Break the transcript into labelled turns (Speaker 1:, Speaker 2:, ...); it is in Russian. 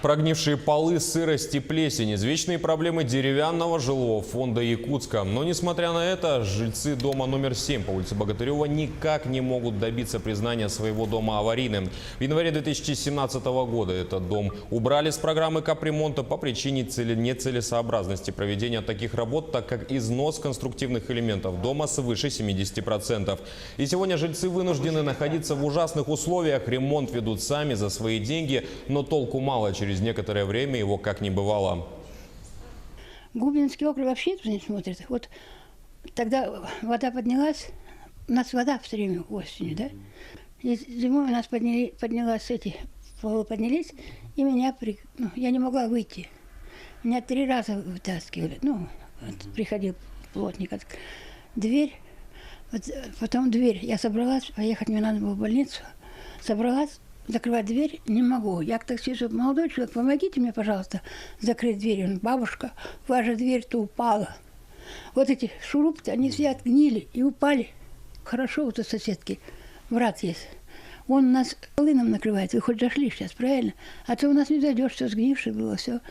Speaker 1: Прогнившие полы, сырость и плесень – извечные проблемы деревянного жилого фонда Якутска. Но, несмотря на это, жильцы дома номер 7 по улице Богатырева никак не могут добиться признания своего дома аварийным. В январе 2017 года этот дом убрали с программы капремонта по причине нецелесообразности проведения таких работ, так как износ конструктивных элементов дома свыше 70%. И сегодня жильцы вынуждены находиться в ужасных условиях. Ремонт ведут сами за свои деньги, но толку мало. Через некоторое время его как не бывало.
Speaker 2: Губинский округ вообще тут не смотрит. Вот тогда вода поднялась, у нас вода все время осенью, да? И зимой у нас поднялась полы поднялись, и я не могла выйти. Меня 3 раза вытаскивали. Приходил плотник. Дверь, потом дверь. Я собралась, поехать мне надо было в больницу. Собралась. Закрывать дверь не могу. Я к таксисту: молодой человек, помогите мне, пожалуйста, закрыть дверь. Он: бабушка, ваша дверь-то упала. Вот эти шурупы, они все отгнили и упали. Хорошо, вот у соседки брат есть. Он нас полыном накрывает. Вы хоть дошли сейчас, правильно? А то у нас не зайдешь, все сгнившее было, все.